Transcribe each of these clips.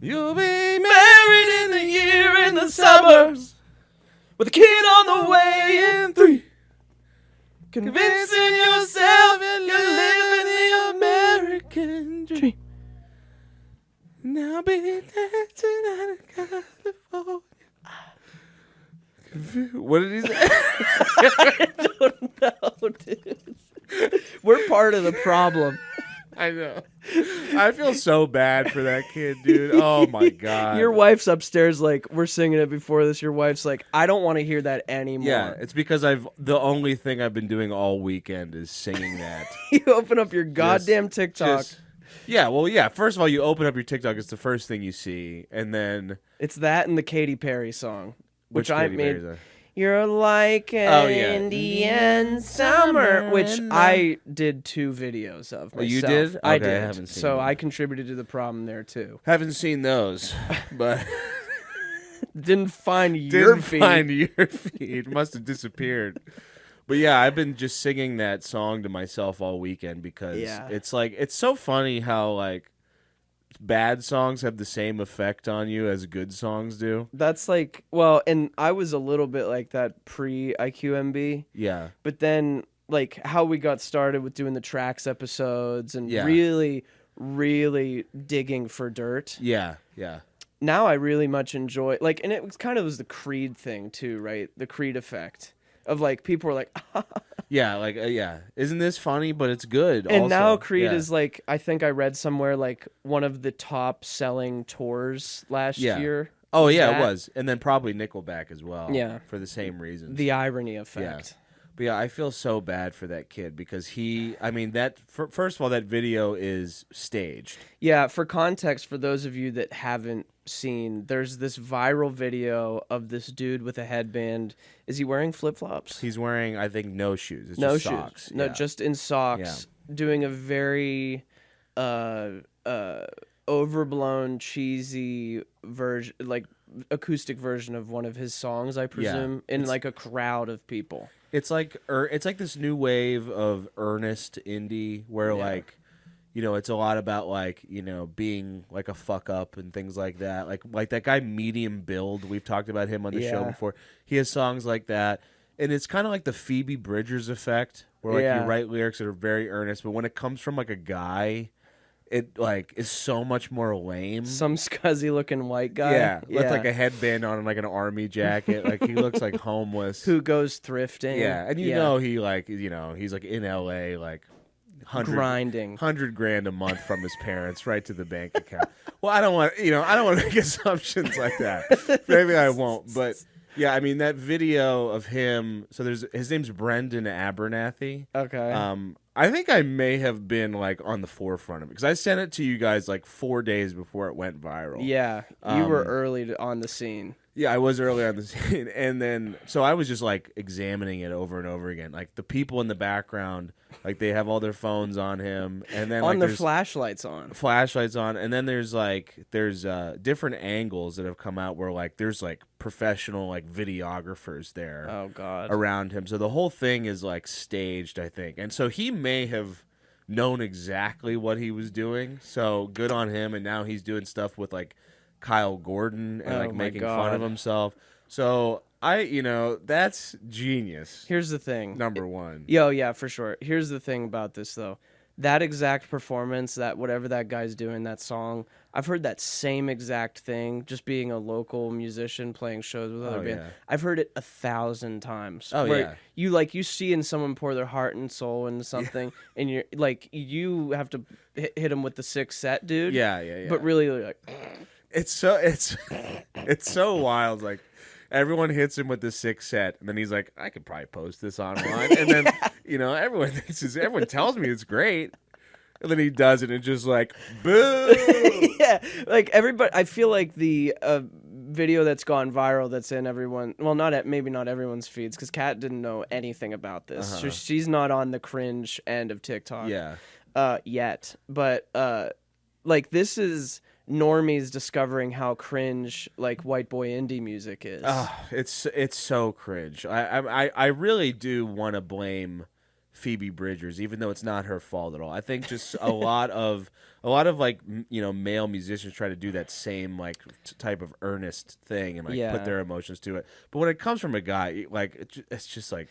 You'll be married in a year in the suburbs with a kid on the way in 3. Convincing yourself you're living the American dream. Now be dancing out of California. What did he say? I don't know, dude. We're part of the problem. I know. I feel so bad for that kid, dude. Oh my god. Your wife's upstairs, like, we're singing it before this. Your wife's like, I don't want to hear that anymore. Yeah, it's because the only thing I've been doing all weekend is singing that. You open up your goddamn TikTok. First of all, you open up your TikTok, it's the first thing you see, and then It's that and the Katy Perry song, which I Katy made. Perry's that? You're like an Indian summer, which I did 2 videos of myself. Oh, you did? I Okay, did. I haven't seen so them. I contributed to the problem there too. Haven't seen those, but Didn't find your didn't feed. find your feed. Must have disappeared. But yeah, I've been just singing that song to myself all weekend because it's like it's so funny how like bad songs have the same effect on you as good songs do. That's like, well, and I was a little bit like that pre-IQMB. Yeah. But then, like, how we got started with doing the tracks episodes and Yeah. really, really digging for dirt. Yeah, yeah. Now I really much enjoy, like, and it was kind of was the Creed thing too, right? The Creed effect of like people were like, Yeah, like yeah. Isn't this funny? But it's good. and also. now Creed Yeah. is like, I think I read somewhere like one of the top selling tours last Yeah. year. Oh yeah, that. it was, and then probably Nickelback as well. Yeah. for the same reasons. The irony effect. But yeah, I feel so bad for that kid because first of all, that video is staged. Yeah, for context, for those of you that haven't seen, there's this viral video of this dude with a headband. Is he wearing flip-flops? He's wearing, I think, no shoes. It's No just shoes. socks. No, Yeah. just in socks, doing a very overblown, cheesy version, like acoustic version of one of his songs, I presume, in like a crowd of people. It's like this new wave of earnest indie where like, you know, it's a lot about like, you know, being like a fuck up and things like that. Like that guy Medium Build, we've talked about him on the show before. He has songs like that. And it's kind of like the Phoebe Bridgers effect where like you write lyrics that are very earnest, but when it comes from like a guy, it like is so much more lame. Some scuzzy looking white guy. Yeah, with like a headband on and like an army jacket. Like he looks like homeless. Who goes thrifting. Yeah, and you know he like, you know, he's like in LA like grinding $100,000 a month from his parents right to the bank account. Well, I don't want to make assumptions like that. Maybe I won't, but yeah, I mean that video of him. So his name's Brendan Abernathy. Okay. I think I may have been like on the forefront of it because I sent it to you guys like 4 days before it went viral. Yeah, you were early on the scene. Yeah, I was early on the scene, and then so I was just like examining it over and over again. Like the people in the background, like they have all their phones on him, and then on like the there's flashlights on, and then there's different angles that have come out where like there's like professional like videographers there. Oh God, around him. So the whole thing is like staged, I think, and so he may have known exactly what he was doing. So good on him, and now he's doing stuff with like Kyle Gordon and like making fun of himself. So that's genius. Here's the thing. Number one. Yeah, for sure. Here's the thing about this though. That exact performance, that whatever that guy's doing, that song, I've heard that same exact thing, just being a local musician playing shows with other bands. Yeah. I've heard it 1,000 times. Oh, where you see in someone pour their heart and soul into something, and you're like, you have to hit them with the 6th set, dude. Yeah. But really, like, it's so wild. Like everyone hits him with the 6th set, and then he's like, I could probably post this online, and then everyone tells me it's great, and then he does it, and it's just like boo. Yeah, like everybody. I feel like the video that's gone viral that's in everyone. Well, maybe not everyone's feeds because Kat didn't know anything about this. So she's not on the cringe end of TikTok. Yet, but like this is normies discovering how cringe like white boy indie music is. It's so cringe. I really do want to blame Phoebe Bridgers, even though it's not her fault at all. I think just a lot of like male musicians try to do that same like type of earnest thing and like put their emotions to it. But when it comes from a guy, like it's just like,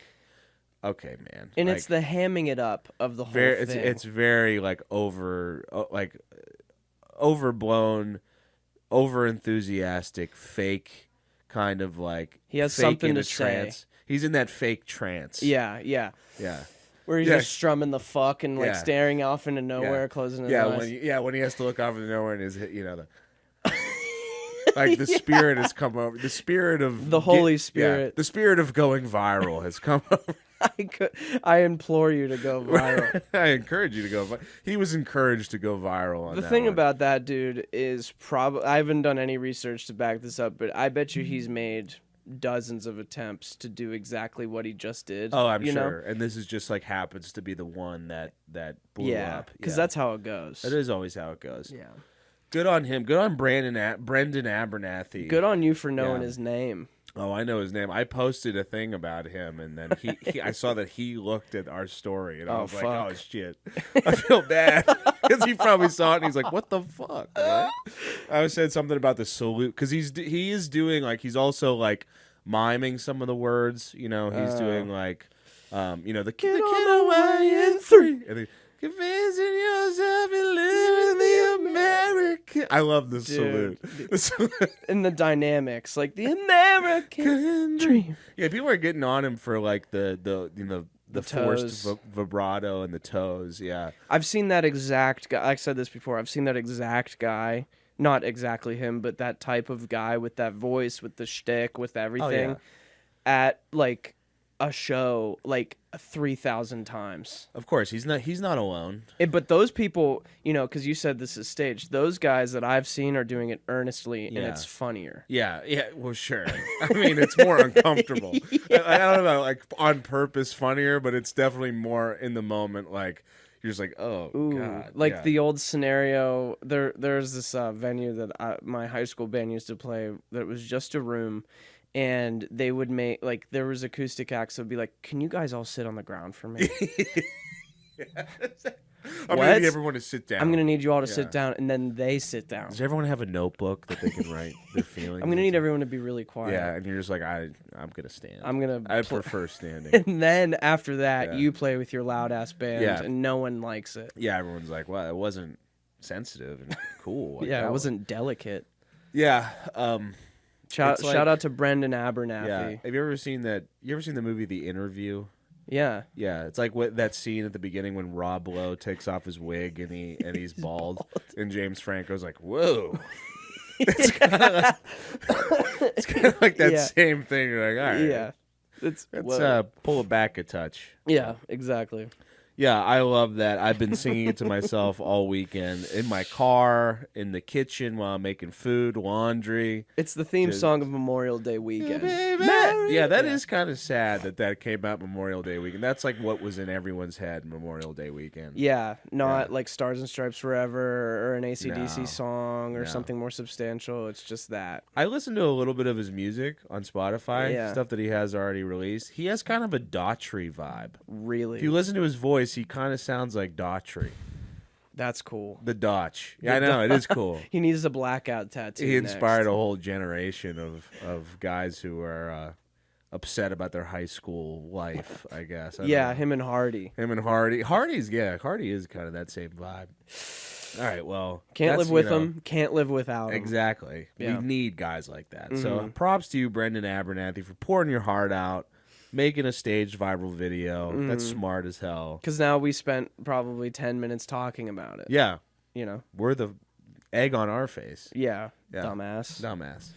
okay, man. And like, it's the hamming it up of the whole thing. It's very like overblown, over enthusiastic, fake kind of like he has fake something in a to trance. say. He's in that fake trance. Yeah. Where he's just strumming the fuck and like staring off into nowhere, closing his eyes. When he has to look off into nowhere and his like the spirit has come over. The spirit of the Holy Spirit. The spirit of going viral has come over. I implore you to go viral. I encourage you to go viral. He was encouraged to go viral on the that thing one. about that dude is I haven't done any research to back this up, but I bet you he's made dozens of attempts to do exactly what he just did. Oh, I'm sure. And this is just like happens to be the one that blew up. Because that's how it goes. That is always how it goes. Yeah. Good on him. Good on Brendan Abernathy. Good on you for knowing his name. Oh, I know his name. I posted a thing about him, and then I saw that he looked at our story, and I was like, oh, shit. I feel bad. Because he probably saw it, and he's like, what the fuck? Right? I said something about the salute, because he is doing, like, he's also, like, miming some of the words. You know, he's doing, like, the kid away in 3. And then, convincing yourself and living the American. I love the salute. And the dynamics, like the American dream. Yeah, people are getting on him for like the forced vibrato and the toes. Yeah, I've seen that exact guy. I said this before. I've seen that exact guy. Not exactly him, but that type of guy with that voice, with the shtick, with everything, at like a show like 3,000 times. Of course, he's not alone. But those people, because you said this is staged, those guys that I've seen are doing it earnestly, and it's funnier. Yeah, well, sure. I mean, it's more uncomfortable. I don't know, like on purpose funnier, but it's definitely more in the moment. Like you're just like, oh, God. Like the old scenario. There's this venue that my high school band used to play. That was just a room. And they would make, like, there was acoustic acts that would be like, can you guys all sit on the ground for me? I'm going to need everyone to sit down. I'm going to need you all to sit down, and then they sit down. Does everyone have a notebook that they can write their feelings? I'm going to need everyone to be really quiet. Yeah, and you're just like, I'm going to stand. I prefer standing. And then after that, you play with your loud-ass band, and no one likes it. Yeah, everyone's like, well, it wasn't sensitive and cool. Like, it wasn't delicate. Yeah, Shout out to Brendan Abernathy. Yeah. Have you ever seen that? You ever seen the movie The Interview? Yeah. Yeah. It's like that scene at the beginning when Rob Lowe takes off his wig and he's bald, and James Franco's like, "Whoa." It's kind of like that same thing. You're like, all right, let's pull it back a touch. Yeah, exactly. Yeah, I love that. I've been singing it to myself all weekend in my car, in the kitchen while I'm making food, laundry. It's the theme song of Memorial Day weekend. Yeah, that is kind of sad that came out Memorial Day weekend. That's like what was in everyone's head Memorial Day weekend. Yeah, not like Stars and Stripes Forever or an AC/DC song or something more substantial. It's just that. I listened to a little bit of his music on Spotify, stuff that he has already released. He has kind of a Daughtry vibe. Really? If you listen to his voice, he kind of sounds like Daughtry. That's cool. The Dotch. Yeah, I know. It is cool. He needs a blackout tattoo. He inspired a whole generation of guys who are upset about their high school life, I guess. Him and Hardy. Hardy is kind of that same vibe. All right, well. Can't live with him. Can't live without him. Exactly. Yeah. We need guys like that. So props to you, Brendan Abernathy, for pouring your heart out. Making a staged viral video. That's smart as hell. Because now we spent probably 10 minutes talking about it. Yeah. You know? We're the egg on our face. Yeah. Dumbass.